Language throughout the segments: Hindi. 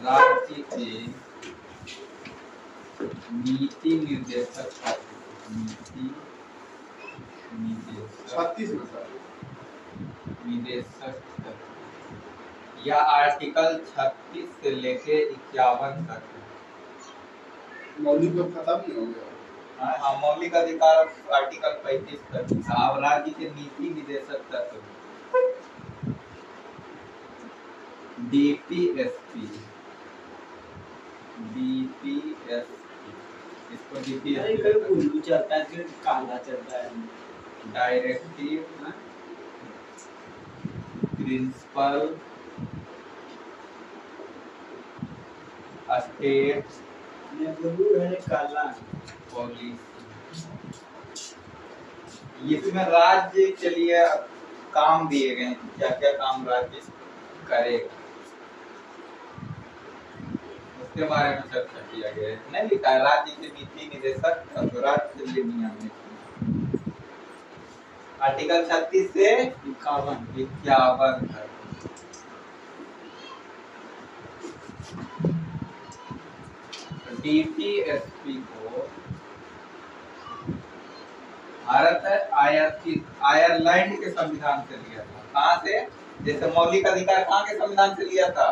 राज्य के नीति निर्देशक नीति निदेशक या आर्टिकल 36 से लेके 51 तक मौलिक तो खत्म नहीं हो गया। हाँ, मौलिक अधिकार आर्टिकल 35 तक था। अब राज्य के नीति निदेशक तक डीपीएसपी इसको डीपीएसपी चलता है काला चलता है डायरेक्टिव प्रिंसिपल स्टेट काला पॉलिसी। इसमें राज्य के लिए काम दिए गए हैं, क्या क्या काम राज्य करेगा उसके बारे में चर्चा किया गया है। नहीं लिखा है राज्य के नीति निदेशक राज्य नियम में आर्टिकल 36 से 51 तक। डीपीएसपी को भारत आयरलैंड के संविधान से लिया था। कहाँ से? जैसे मौलिक अधिकार कहाँ के संविधान से लिया था?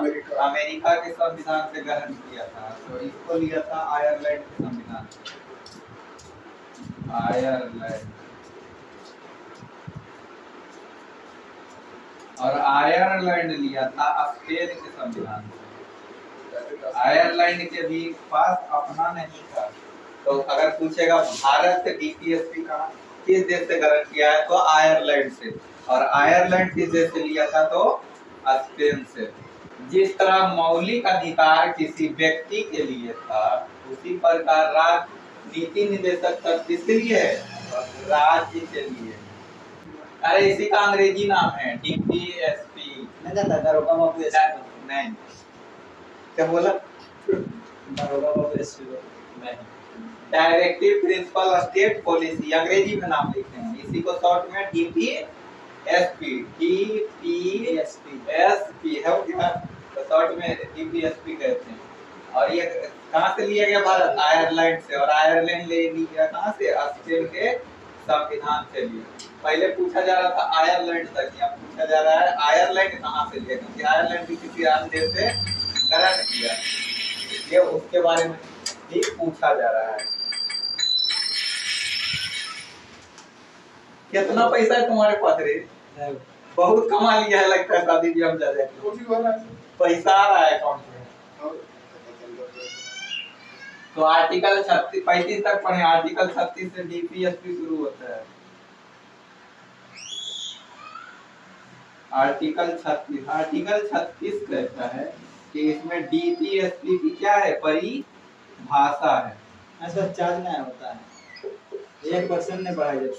अमेरिका के संविधान से ग्रहण किया था। तो इसको लिया था आयरलैंड के संविधान से। आयरलैंड और आयरलैंड लिया था स्पेन के संविधान से। आयरलैंड के भी पास अपना नहीं था। तो अगर पूछेगा भारत डीपीएसपी का किस देश से ग्रहण किया है तो आयरलैंड से। और आयरलैंड किस देश से लिया था तो स्पेन से। जिस तरह मौलिक अधिकार किसी व्यक्ति के लिए था उसी प्रकार नीति निदेशक तक किसके लिए है? राज्य के लिए। अरे इसी का अंग्रेजी नाम है डीपीएसपी। नहीं क्या बोला? नहीं, डायरेक्टिव प्रिंसिपल स्टेट पॉलिसी अंग्रेजी में नाम लिखते हैं। इसी को शॉर्ट में डीपीएसपी है क्या? तो शॉर्ट में डीपीएसपी कहते हैं। और ये कहाँ से लिया गया? भारत आयरलैंड से। और आयरलैंड ले लिया कहाँ से? स्पेन के संविधान से लिया। पहले पूछा जा रहा था आयरलैंड तक, यहाँ पूछा जा रहा है आयरलैंड कहाँ से लिया, क्योंकि आयरलैंड भी किसी अन्य देश से ग्रहण किया, ये उसके बारे में भी पूछा जा रहा है। कितना पैसा है तुम्हारे पास रे? बहुत कमा लिया है लगता है शादी भी हम जा रहे हैं। पैसा आ रहा है अकाउंट में। तो आर्टिकल 35 तक पढ़े। आर्टिकल 36 से डीपीएसपी शुरू होता है। आर्टिकल 36 कहता है कि इसमें डीपीएसपी की क्या है? परिभाषा है। ऐसा चार्ज नहीं होता है, 1% ने बढ़ाया जब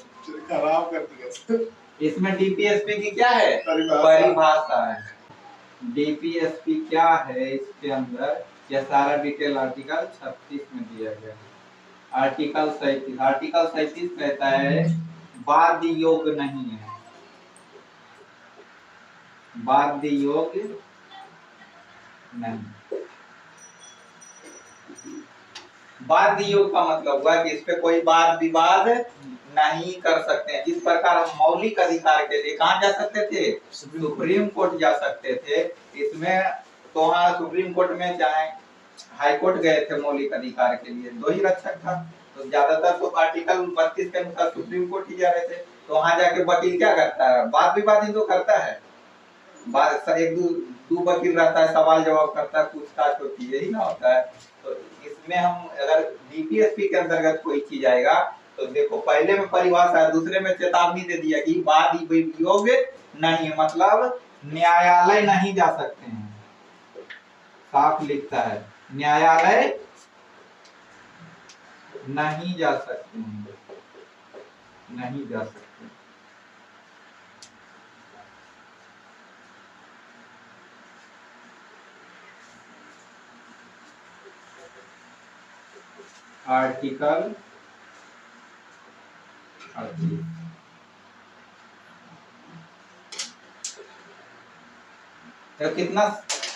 खराब कर दिया। इसमें डीपीएसपी की क्या है? परिभाषा है। डीपीएसपी क्या है इसके अंदर यह सारा डिटेल आर्टिकल 36 में दिया गया है। आर्टिकल 37 कहता है बाध्य योग नहीं है। बाध्य योग नहीं। बाध्य योग का मतलब हुआ कि इस पे कोई वाद विवाद नहीं कर सकते हैं। जिस प्रकार हम मौलिक अधिकार के लिए कहाँ जा सकते थे? सुप्रीम कोर्ट जा सकते थे। इसमें तो वहाँ सुप्रीम कोर्ट में चाहे हाई कोर्ट गए थे मौलिक अधिकार के लिए, दो ही रक्षक था। तो ज्यादातर तो आर्टिकल 32 के अनुसार सुप्रीम कोर्ट ही जा रहे थे। तो वहाँ जाके वकील क्या करता है? वाद विवाद ही तो करता है। एक दो वकील रहता है, सवाल जवाब करता है, पूछताछ होती है, यही ना होता है। तो इसमें हम अगर डीपीएसपी के अंतर्गत कोई चीज आएगा तो देखो पहले में परिभाषा है, दूसरे में चेतावनी दे दिया कि वाद योग्य नहीं, मतलब न्यायालय नहीं जा सकते हैं। साफ लिखता है न्यायालय नहीं जा सकते हैं, नहीं जा सकते। आर्टिकल 38 तो कितना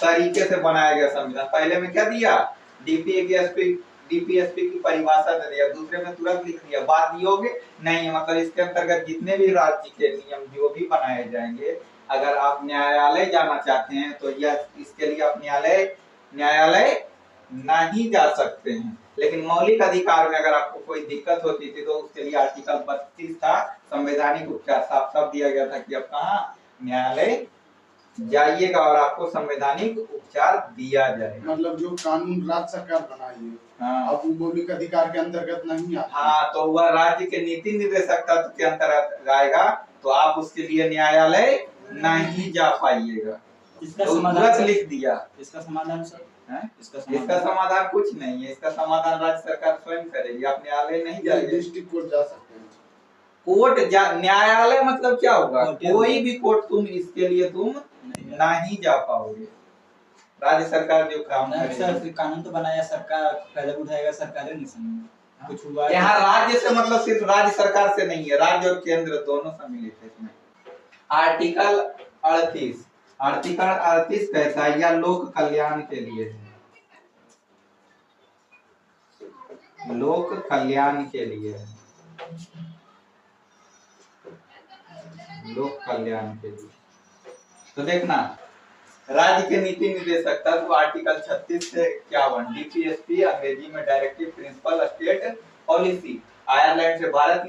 तरीके से बनाया गया संविधान। पहले में क्या दिया, डीपीएसपी की परिभाषा दे दिया, दूसरे में तुरंत लिख दिया वाद योग नहीं है। मतलब इसके अंतर्गत जितने भी राज्य के नियम जो भी बनाए जाएंगे, अगर आप न्यायालय जाना चाहते हैं तो यह इसके लिए आप न्यायालय नहीं जा सकते हैं। लेकिन मौलिक अधिकार में अगर आपको कोई दिक्कत होती थी तो उसके लिए आर्टिकल 32 था, संवैधानिक उपचार साफ साफ दिया गया था कि आप कहाँ न्यायालय जाइएगा और आपको संवैधानिक उपचार दिया जाएगा। मतलब जो कानून राज्य सरकार बनाई है, हाँ, अब वो मौलिक अधिकार के अंतर्गत नहीं आता। हाँ, तो वह राज्य के नीति निर्देशक तत्व के अंतर्गत आएगा, तो आप उसके लिए न्यायालय नहीं जा पाइएगा। इसका तो समाधान लिख दिया। इसका समाधान सर है? इसका इसका समाधान कुछ नहीं है, इसका समाधान राज्य सरकार स्वयं करेगी, आप न्यायालय नहीं जाइए। डिस्ट्रिक्ट कोर्ट जा सकते हैं। न्यायालय मतलब क्या होगा, कोर्ट कोई भी कोर्ट तुम इसके लिए तुम नहीं जा पाओगे। राज्य सरकार जो काम सर कानून तो बनाया सरकार, कदम उठाएगा सरकार नहीं समझ कुछ हुआ। यहाँ राज्य से मतलब सिर्फ राज्य सरकार से नहीं है, राज्य और केंद्र दोनों सम्मिलित है इसमें। आर्टिकल 38 कहता है यह लोक कल्याण के लिए है, लोक कल्याण के लिए है, लोक कल्याण के लिए। तो देखना, राज्य के नीति निर्देशक तत्व आर्टिकल 36 से 51, डीपीएसपी अंग्रेजी में directive principle state policy, Ireland से भारत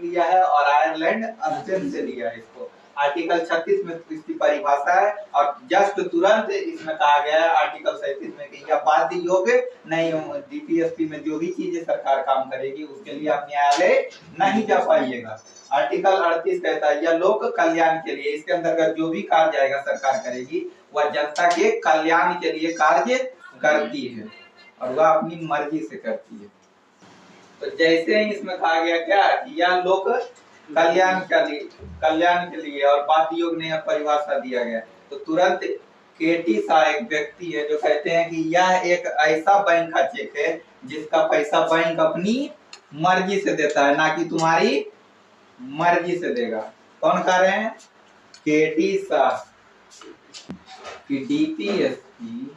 लिया है और आयरलैंड अस्टेन से लिया है इसको। आर्टिकल 36 में इसकी परिभाषा है और जस्ट तुरंत इसमें कहा गया है आर्टिकल 37 में कि यह बाध्य योग्य नहीं हो। डीपीएसपी में जो भी चीजें सरकार काम करेगी उसके लिए आप न्यायालय नहीं जा पाइएगा। आर्टिकल 38 कहता है यह लोक कल्याण के लिए, इसके अंतर्गत जो भी कार्य आएगा सरकार करेगी वह जनता के कल्याण के लिए कार्य करती है और वह अपनी मर्जी से करती है। तो जैसे ही इसमें कहा गया क्या, यह लोक कल्याण के लिए और बाध्य योग ने परिभाषा दिया गया, तो तुरंत केटी शाह एक व्यक्ति है जो कहते हैं कि यह एक ऐसा बैंक का चेक है जिसका पैसा बैंक अपनी मर्जी से देता है, ना कि तुम्हारी मर्जी से देगा। कौन कह रहे हैं, केटी शाह की डीपीएसपी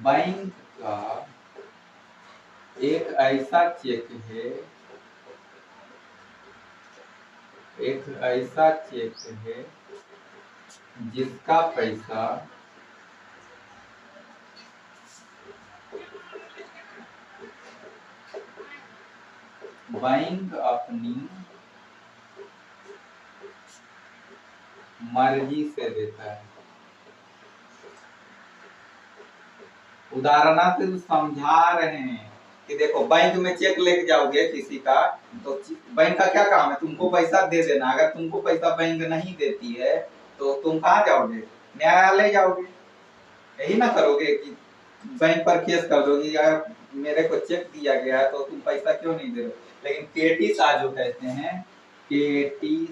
बैंक का एक ऐसा चेक है, जिसका पैसा बैंक अपनी मर्जी से देता है। उदाहरणार्थ समझा रहे हैं कि देखो, बैंक में चेक लेके जाओगे किसी का, तो बैंक का क्या काम है, तुमको पैसा दे देना। अगर तुमको पैसा बैंक नहीं देती है तो तुम कहाँ जाओगे, न्यायालय जाओगे। यही ना करोगे कि बैंक पर केस कर दोगे, यार मेरे को चेक दिया गया है तो तुम पैसा क्यों नहीं दे रहे। लेकिन केटी शाह जो कहते हैं, केटी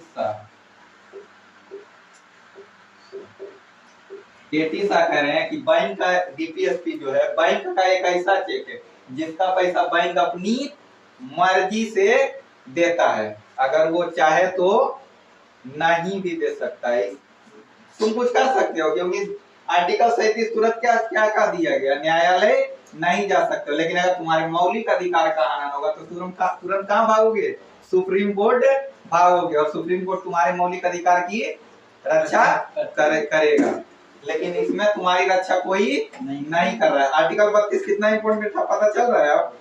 शाह कह रहे हैं कि बैंक का डीपीएसपी जो है बैंक का एक ऐसा चेक है जिसका पैसा बैंक अपनी मर्जी से देता है, अगर वो चाहे तो नहीं भी दे सकता है। तुम कुछ कर सकते हो क्योंकि आर्टिकल 37 तुरंत क्या कह दिया गया, न्यायालय नहीं जा सकते। लेकिन अगर तुम्हारे मौलिक अधिकार का हनन होगा तो तुरंत कहाँ भागोगे, सुप्रीम कोर्ट भागोगे और सुप्रीम कोर्ट तुम्हारे मौलिक अधिकार की रक्षा करेगा। लेकिन इसमें तुम्हारी रक्षा कोई नहीं कर रहा है। आर्टिकल 32 कितना इंपॉर्टेंट था पता चल रहा है, अब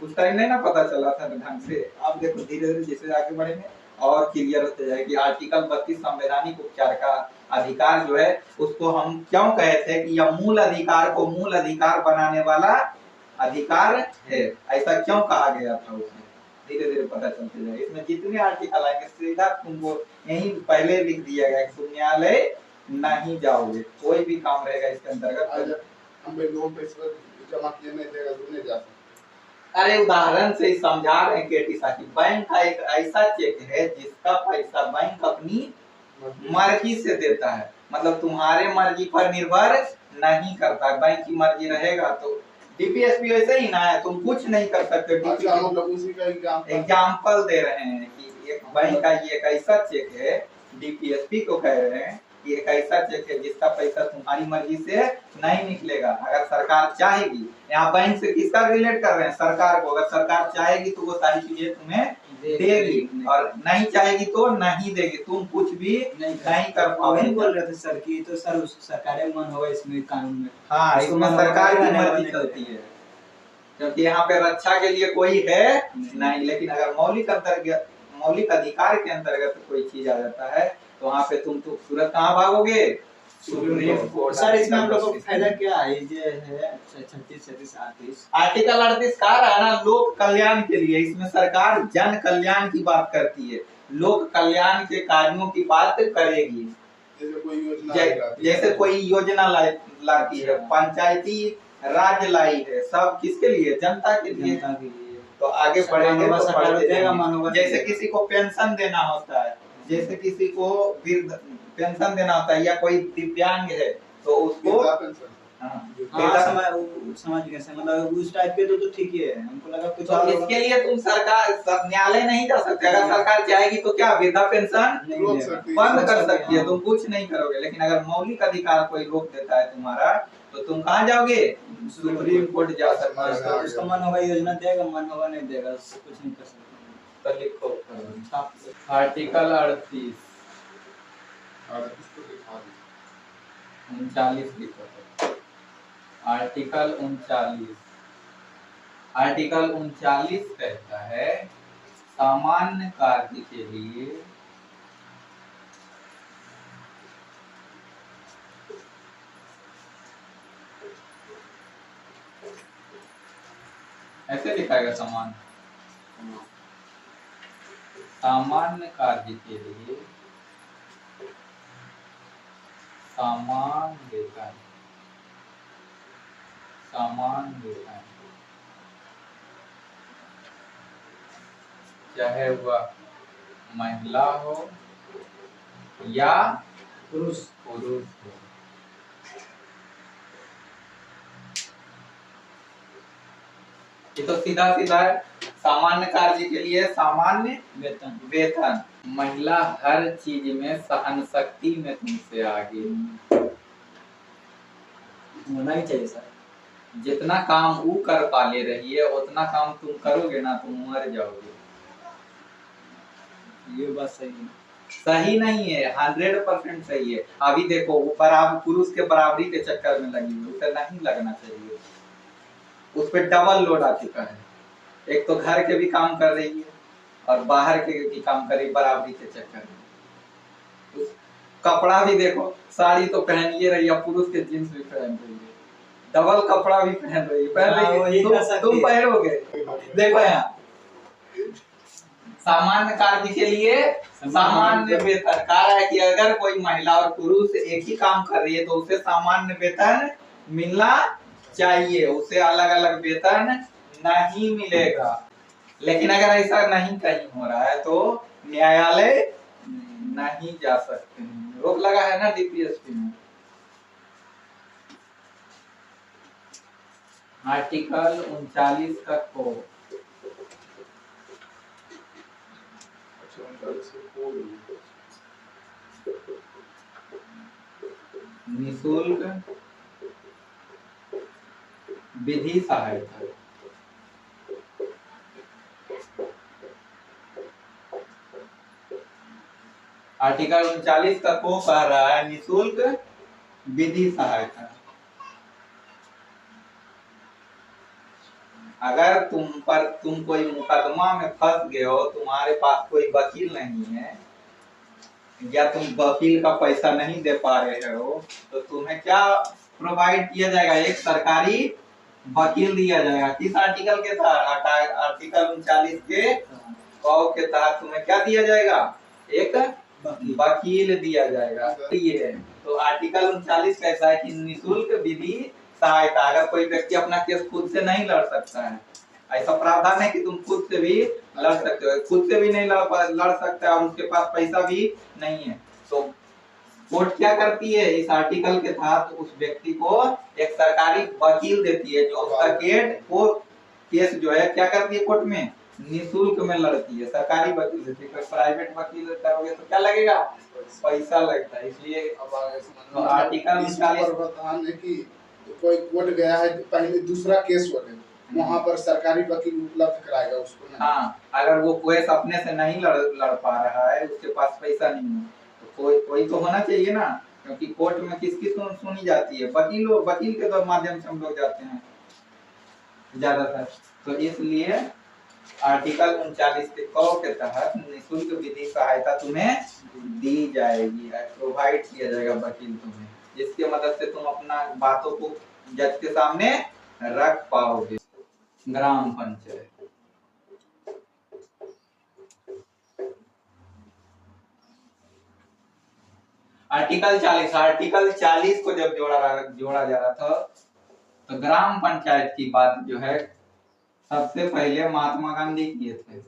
उस टाइम नहीं ना पता चला था ढंग से। अब देखो धीरे धीरे जैसे आगे बढ़ेंगे और क्लियर होते जाएगा कि आर्टिकल 32 संवैधानिक उपचार का अधिकार जो है उसको हम क्यों कहे थे कि यह मूल अधिकार को मूल अधिकार बनाने वाला अधिकार है, ऐसा क्यों कहा गया था उसमें, धीरे धीरे पता चलते जाएगा। इसमें जितने आर्टिकल आएंगे सीधा तुमको यही पहले लिख दिया गया कि तुम न्यायालय नहीं जाओगे, कोई भी काम रहेगा इसके अंतर्गत। हमें लोन पैसा जमा किए नहीं देगा तो नहीं जा सकते। अरे उदाहरण से समझा रहे हैं केटी साहब, बैंक का एक ऐसा चेक है जिसका पैसा बैंक अपनी मर्जी से देता है, मतलब तुम्हारे मर्जी पर निर्भर नहीं करता। बैंक की मर्जी रहेगा तो डीपीएसपी वैसे ही ना है, तुम कुछ नहीं कर सकते। अच्छा मतलब उसी का एग्जाम्पल दे रहे हैं कि एक बैंक का ये एक ऐसा चेक है, डीपीएसपी को कह रहे हैं कि एक ऐसा चेक है जिसका पैसा तुम्हारी मर्जी से नहीं निकलेगा। अगर सरकार चाहेगी, यहाँ बैंक से किसका रिलेट कर रहे हैं, सरकार को, अगर सरकार चाहेगी तो वो सारी चीजें तुम्हें देगी और नहीं चाहेगी तो नहीं देगी, तुम कुछ भी नहीं कर पाओगे। वही बोल रहे थे सर कि तो सर सरकार मन होगा इसमें कानून में। हाँ, इसमें सरकार की मर्जी चलती है क्योंकि यहाँ पे रक्षा के लिए कोई है नहीं। लेकिन अगर मौलिक अधिकार के अंतर्गत कोई चीज आ जाता है तो वहाँ पे तुम तो तुरंत कहाँ भागोगे, सुप्रीम कोर्ट। सर इसमें हम लोग को फायदा क्या है, ये है 36, 37, 38 आर्टिकल 38 कह रहा है ना, लोक कल्याण के लिए। इसमें सरकार जन कल्याण की बात करती है, लोक कल्याण के कार्यों की बात करेगी। जैसे कोई योजना लाती है, पंचायती राज लाई है, सब किसके लिए, जनता के लिए। तो आगे बढ़ेंगे तो पढ़ते जाएंगे। जैसे किसी को पेंशन देना होता है, जैसे किसी को पेंशन देना होता है, या कोई दिव्यांग है तो उसको समझ गए सर, मतलब उस टाइप के तो ठीक ही है। हमको लगा कुछ तो इसके लिए तुम सरकार न्यायालय नहीं जा सकते। अगर सरकार चाहेगी तो क्या वृद्धा पेंशन बंद कर सकती है, तुम कुछ नहीं करोगे। लेकिन अगर मौलिक अधिकार कोई रोक देता है तुम्हारा तो तुम कहाँ जाओगे, सुप्रीम कोर्ट जा सकते हो। उसका मन होगा योजना देगा, मन होगा नहीं देगा, कुछ नहीं कर सकते। तो लिखो आर्टिकल 38 39 लिखो। आर्टिकल 39 कहता है सामान्य कार्य के लिए ऐसे लिखाएगा, सामान्य कार्य के लिए समान वेतन चाहे वह महिला हो या पुरुष हो। ये तो सीधा है, सामान्य कार्य के लिए सामान्य वेतन। महिला हर चीज में सहन शक्ति में तुमसे आगे होना ही चाहिए सर। जितना काम वो कर पा ले रही है उतना काम तुम करोगे ना, तुम मर जाओगे। ये बात सही है। सही नहीं है, 100% सही है। अभी देखो वो पुरुष के बराबरी के चक्कर में लगी हुई, उसे नहीं लगना चाहिए। उस पर डबल लोड आ चुका है, एक तो घर के भी काम कर रही है और बाहर के भी काम कर रही, बराबरी के चक्कर में। कपड़ा भी देखो, साड़ी तो पहन ही रही है, पुरुष के जींस भी पहन रही है, डबल कपड़ा भी पहन रही है। तुम पहनोगे। देखो यहाँ सामान्य कार्य के लिए सामान्य वेतन कहा है कि अगर कोई महिला और पुरुष एक ही काम कर रही है तो उसे सामान्य वेतन मिलना चाहिए, उसे अलग अलग वेतन नहीं मिलेगा। लेकिन अगर ऐसा नहीं कहीं हो रहा है तो न्यायालय नहीं जा सकते हैं, रोक लगा है ना डीपीएसपी में। आर्टिकल 39 का को निःशुल्क विधि सहायता। आर्टिकल 39 का को कह रहा है निःशुल्क विधि सहायता। अगर तुम कोई मुकदमा में फंस गए हो, तुम्हारे पास कोई वकील नहीं है या तुम वकील का पैसा नहीं दे पा रहे हो, तो तुम्हें क्या प्रोवाइड किया जाएगा, एक सरकारी वकील दिया जाएगा। किस आर्टिकल के तहत, आर्टिकल 39 के क के तहत तुम्हें क्या दिया जाएगा, एक वकील दिया जाएगा। ये तो आर्टिकल 39 कैसा है कि निःशुल्क विधि सहायता। अगर कोई व्यक्ति अपना केस खुद से नहीं लड़ सकता है, ऐसा प्रावधान है कि तुम खुद से भी लड़ सकते हो, खुद से भी नहीं लड़ सकता है और उसके पास पैसा भी नहीं है, तो कोर्ट क्या करती है, इस आर्टिकल के तहत उस व्यक्ति को एक सरकारी वकील देती है, जो उसका केस जो है क्या करती है, कोर्ट में निःशुल्क में लड़ती है, सरकारी वकील देती है। प्राइवेट वकील करोगे तो क्या लगेगा, पैसा लगता है। इसलिए अब आगे समझ तो में आर्टिकल इस 39 प्रावधान है कि कोई कोर्ट गया है तो पहले दूसरा केस हो वहाँ पर सरकारी वकील उपलब्ध कराएगा उसको ना। हाँ, अगर वो केस अपने से नहीं लड़ पा रहा है, उसके पास पैसा नहीं है, तो कोई तो होना चाहिए ना, क्योंकि कोर्ट में किसकी सुनी जाती है, वकील के तो माध्यम से हम लोग जाते हैं ज्यादातर। तो इसलिए आर्टिकल 39 के क के तहत निःशुल्क विधि सहायता तुम्हें दी जाएगी, प्रोवाइड किया जाएगा वकील तुम्हें, जिसके मदद से तुम अपना बातों को जज के सामने रख पाओगे। ग्राम पंचायत आर्टिकल 40 को जब जोड़ा जा रहा था, तो ग्राम पंचायत की बात जो है सबसे पहले महात्मा गांधी किए थे।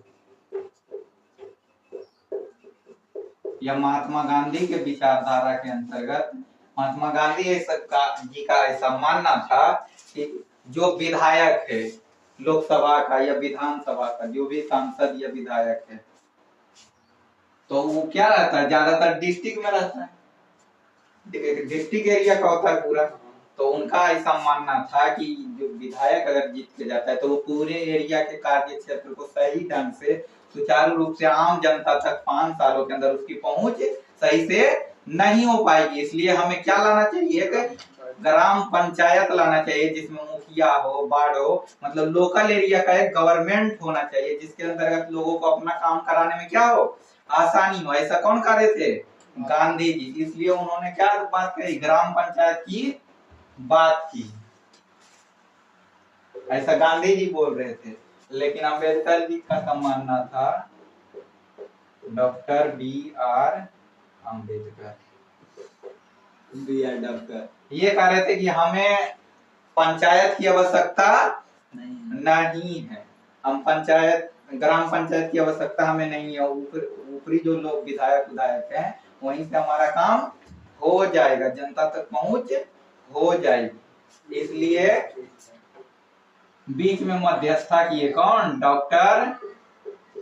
या महात्मा गांधी के विचारधारा के अंतर्गत महात्मा गांधी जी का ऐसा मानना था कि जो विधायक है लोकसभा का या विधानसभा का, जो भी सांसद या विधायक है, तो वो क्या रहता है, ज्यादातर डिस्ट्रिक्ट में रहता है, डिस्ट्रिक्ट एरिया का होता है पूरा। तो उनका ऐसा मानना था कि जो विधायक अगर जीत के जाता है तो वो पूरे एरिया के कार्य क्षेत्र को सही ढंग से सुचारू रूप से आम जनता तक 5 सालों के अंदर उसकी पहुंच सही से नहीं हो पाएगी। इसलिए हमें क्या लाना चाहिए, एक ग्राम पंचायत लाना चाहिए, जिसमें मुखिया हो, वार्ड हो, मतलब लोकल एरिया का एक गवर्नमेंट होना चाहिए, जिसके अंतर्गत लोगों को अपना काम कराने में क्या हो, आसानी हो। ऐसा कौन कर रहे थे, गांधी जी। इसलिए उन्होंने क्या बात कही, ग्राम पंचायत की बात की। ऐसा गांधी जी बोल रहे थे, लेकिन अंबेडकर जी का मानना था, डॉक्टर B.R. अम्बेडकर ये कह रहे थे कि हमें पंचायत की आवश्यकता नहीं है, हम ग्राम पंचायत की आवश्यकता हमें नहीं है, ऊपरी जो लोग विधायक हैं वहीं से हमारा काम हो जाएगा, जनता तक पहुंच हो जाएगी। इसलिए बीच में मध्यस्थता किए कौन, डॉक्टर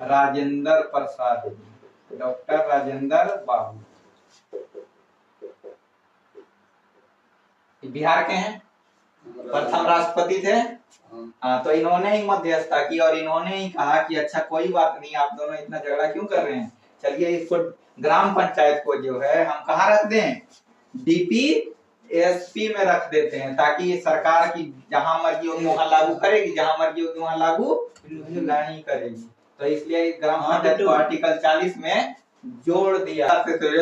राजेंद्र प्रसाद जी, डॉक्टर राजेंद्र बाबू, बिहार के हैं, प्रथम राष्ट्रपति थे। हाँ, तो इन्होंने ही मध्यस्थता की और इन्होंने ही कहा कि अच्छा कोई बात नहीं, आप दोनों इतना झगड़ा क्यों कर रहे हैं, चलिए इसको ग्राम पंचायत को जो है हम कहाँ रख दें, DPSP में रख देते हैं, ताकि सरकार की जहां मर्जी होगी वहां लागू करेगी, जहां मर्जी होगी वहां लागू नहीं करेगी। तो इसलिए ग्राम पंचायत को आर्टिकल 40 में जोड़ दिया।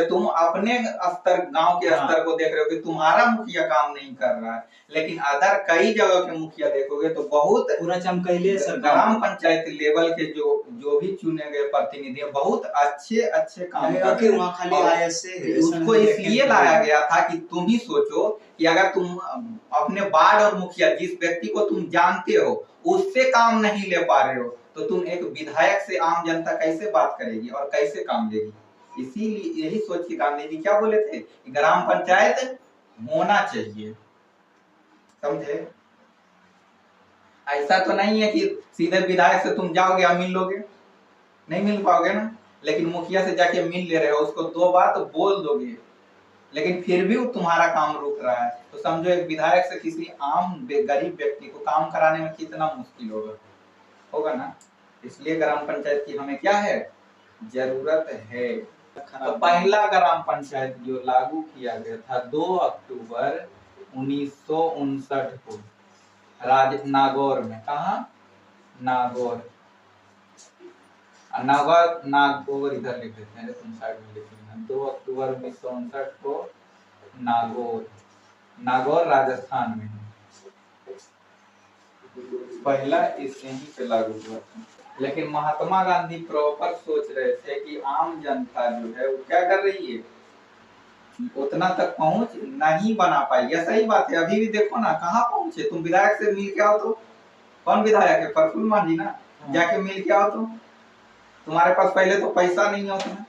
तुम अपने स्तर, गांव के स्तर को देख रहे हो कि तुम्हारा मुखिया काम नहीं कर रहा है, लेकिन अदर कई जगह के मुखिया देखोगे तो बहुत पूरा चमकैले ग्राम पंचायत लेवल के जो भी चुने गए प्रतिनिधि बहुत अच्छे काम कर रहे हैं। उसको इसलिए लाया गया था कि तुम ही सोचो कि अगर तुम अपने वार्ड और मुखिया, जिस व्यक्ति को तुम जानते हो, उससे काम नहीं ले पा रहे हो, तो तुम एक विधायक से आम जनता कैसे बात करेगी और कैसे काम देगी। इसीलिए यही सोच के गांधी जी क्या बोले थे, ग्राम पंचायत होना चाहिए, समझे। ऐसा तो नहीं है कि सीधे विधायक से तुम जाओगे और मिल लोगे, नहीं मिल पाओगे ना, लेकिन मुखिया से जाके मिल ले रहे हो, उसको 2 बात बोल दोगे, लेकिन फिर भी वो तुम्हारा काम रुक रहा है, तो समझो एक विधायक से किसी आम गरीब व्यक्ति को काम कराने में कितना मुश्किल होगा ना। इसलिए ग्राम पंचायत की हमें क्या है, जरूरत है। तो पहला ग्राम पंचायत जो लागू किया गया था 2 अक्टूबर 1959 को नागौर में, कहा, नागौर इधर लिख देते हैं, तुम साइड में लिख लेना। 2 अक्टूबर 1959 को नागौर राजस्थान में है, पहला इसके ही पे लागू हुआ था। लेकिन महात्मा गांधी प्रॉपर सोच रहे थे कि आम जनता जो है वो क्या कर रही है, उतना तक पहुंच नहीं बना पाई। यह सही बात है, अभी भी देखो ना कहाँ पहुंचे, तुम विधायक से मिल के आओ तो, कौन विधायक है, प्रफुल्ल मान जी ना, जाके मिल के आओ तो, तुम्हारे पास पहले तो पैसा नहीं है उतना,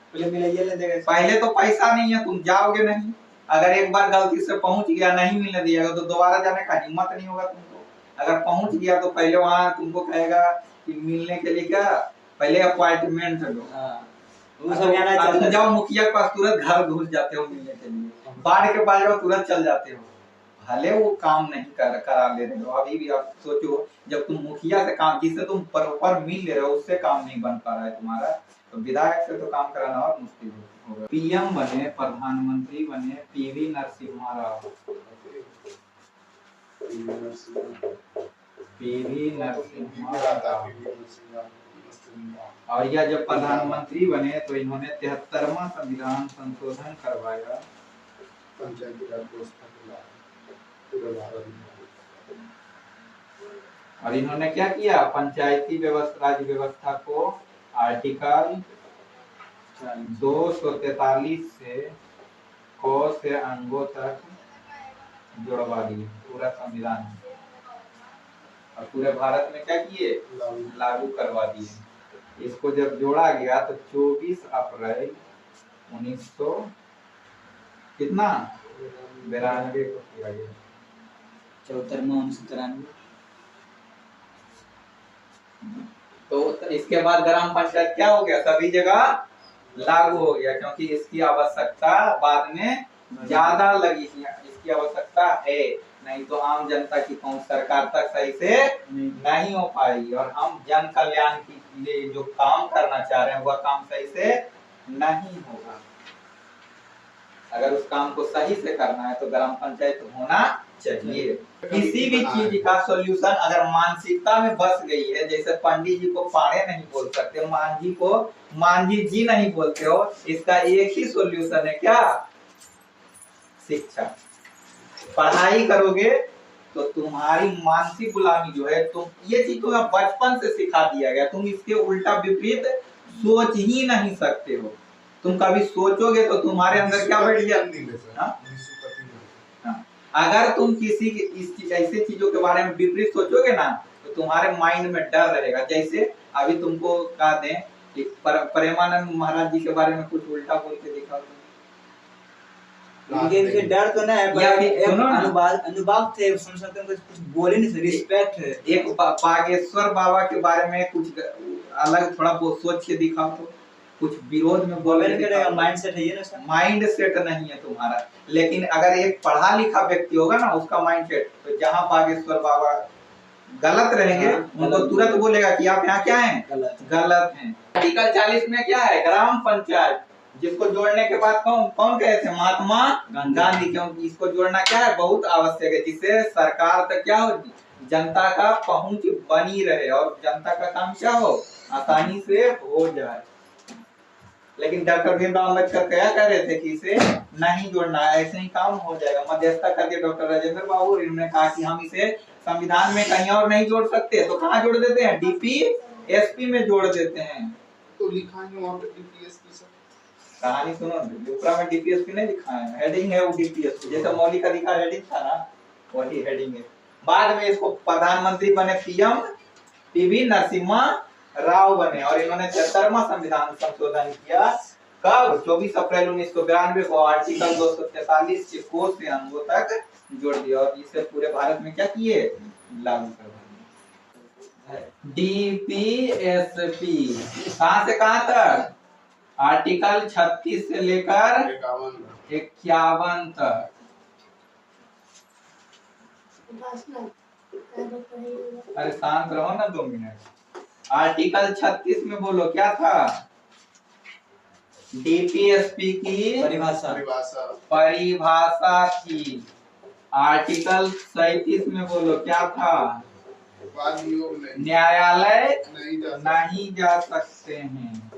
पहले तो पैसा नहीं है, तुम जाओगे नहीं, अगर एक बार गलती से पहुंच गया, नहीं मिलने दिएगा तो दोबारा जाने का हिम्मत नहीं होगा तुमको। अगर पहुंच गया तो पहले वहां तुमको कहेगा कि मिलने के लिए क्या, पहले अपॉइंटमेंट लो। वो सब जाना तुम चाहता जाओ है। मुखिया के पास तुरंत घर घुस जाते हो मिलने के लिए, बाढ़ के पास जाओ तुरंत चल जाते हो, भले वो काम नहीं करा ले रहे हो। अभी भी आप सोचो, जब तुम मुखिया से काम, जिससे तुम प्रॉपर मिल ले रहे हो, उससे काम नहीं बन पा रहा है तुम्हारा, तो विधायक से तो काम कराना और मुश्किल होगा। पीएम बने, प्रधानमंत्री बने पीवी नरसिम्हा राव। पीवी नरसिम्हा राव। और यह जब प्रधानमंत्री बने तो इन्होंने 73वां संविधान संशोधन करवाया। पंचायती राज व्यवस्था के लाभ पूरे भारत में। और इन्होंने क्या किया, पंचायती व्यवस्था, राज्य व्यवस्था को आर्टिकल 243 से क से अंगों तक जोड़वा दिए पूरा संविधान, और पूरे भारत में क्या किए, लागू करवा दिए। इसको जब जोड़ा गया तो 24 अप्रैल 1900 कितना 92 को किया गया। 74 तो इसके बाद ग्राम पंचायत क्या हो गया, सभी जगह लागू हो गया, क्योंकि इसकी आवश्यकता बाद में ज्यादा लगी थी, इसकी आवश्यकता है, नहीं तो आम जनता की पहुंच सरकार तक सही से नहीं हो पाएगी, और हम जन कल्याण के लिए जो काम करना चाह रहे हैं वह काम सही से नहीं होगा। अगर उस काम को सही से करना है तो ग्राम पंचायत होना चाहिए। किसी भी चीज का सॉल्यूशन अगर मानसिकता में बस गई है, जैसे पंडित जी को पाड़े नहीं बोल सकते, मांझी को मांझी जी नहीं बोलते हो, इसका एक ही सॉल्यूशन है, क्या, शिक्षा। पढ़ाई करोगे तो तुम्हारी मानसिक गुलामी जो है, तुम ये चीज तुम्हें बचपन से सिखा दिया गया, तुम इसके उल्टा विपरीत सोच ही नहीं सकते हो। तुम कभी सोचोगे तो तुम्हारे अंदर क्या बैठ गया, अगर तुम किसी ऐसे चीजों के बारे में विपरीत सोचोगे ना, तो तुम्हारे माइंड में डर रहेगा। जैसे अभी तुमको कह दें कि प्रेमानंद महाराज जी के बारे में कुछ उल्टा बोल के दिखाओ, इनके डर तो नहीं है, या पर फिर सुनो ना, अनुभाग थे, संस्कृत में कुछ बोले नहीं, रिस्पेक्ट है। एक बागेश्वर बाबा के बारे में कुछ अलग थोड़ा बहुत सोच के दिखाओ, तो कुछ विरोध में बोले, माइंड सेट है ये ना, माइंड सेट नहीं है तुम्हारा। लेकिन अगर एक पढ़ा लिखा व्यक्ति होगा ना, उसका माइंड सेट, तो जहाँ बागेश्वर बाबा गलत रहेंगे उनको तुरंत बोलेगा कि आप यहाँ क्या हैं, गलत हैं। आर्टिकल 40 में क्या है, ग्राम पंचायत, जिसको जोड़ने के बाद कौन कहे थे, महात्मा गांधी, क्योंकि इसको जोड़ना क्या है, बहुत आवश्यक है, जिससे सरकार तक क्या हो, जनता का पहुंच बनी रहे और जनता का काम क्या हो, आसानी से हो जाए। लेकिन डॉक्टर भीमराव अम्बेडकर क्या कह रहे थे कि इसे नहीं जोड़ना है, ऐसे ही काम हो जाएगा। मध्यस्थता करके डॉक्टर राजेंद्र बाबू इन्होंने कहा कि हम इसे संविधान में कहीं और नहीं जोड़ सकते, तो कहाँ जोड़ देते हैं, डीपीएसपी में जोड़ देते हैं। तो लिखा है वहाँ पे डीपीएसपी से, कहानी सुनो, ऊपर में डीपीएसपी नहीं लिखा है, हेडिंग है वो डीपीएसपी, जैसे मौलिक अधिकार हेडिंग था ना, वही हेडिंग है। बाद में इसको प्रधानमंत्री बने पीएम पीवी नरसिम्हा राव बने, और इन्होंने 73वां संविधान संशोधन किया, कब, 24 अप्रैल 1992 को, आर्टिकल 243 के को से अंगों तक जोड़ दिया, और इसे पूरे भारत में क्या किए, लागू कर दिया। डीपीएसपी कहां से कहां तक, आर्टिकल 36 से लेकर 51 तक। अरे शांत रहो ना 2 मिनट। आर्टिकल 36 में बोलो क्या था, डीपीएसपी की परिभाषा थी। आर्टिकल 37 में बोलो क्या था, न्यायालय नहीं जा सकते हैं।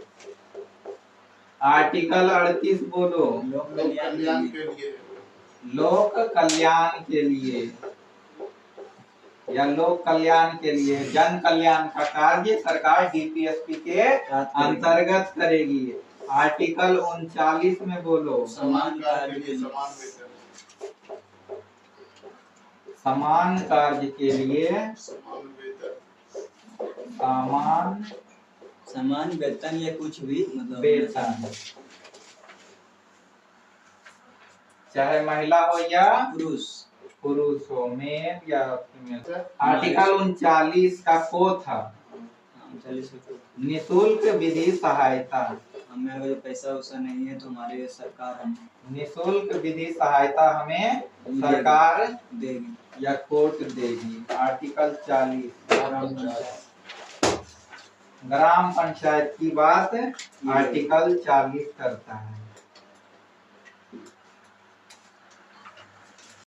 आर्टिकल 38 बोलो, लोक कल्याण के लिए, लोक कल्याण के लिए, या लोक कल्याण के लिए, जन कल्याण का कार्य सरकार डीपीएसपी के अंतर्गत करेगी। आर्टिकल 39 में बोलो, समान कार्य के लिए समान कार्य के लिए समान वेतन या कुछ भी मतलब वेतन। चाहे महिला हो या पुरुष पुरुष हो, मेल या फीमेल। आर्टिकल 39 का को था 39 रुपये। निःशुल्क विधि सहायता। हमें अगर पैसा वैसा नहीं है तो हमारे सरकार हमें निःशुल्क विधि सहायता हमें सरकार देगी या कोर्ट देगी। आर्टिकल 40 ग्राम पंचायत की बात आर्टिकल 40 करता है।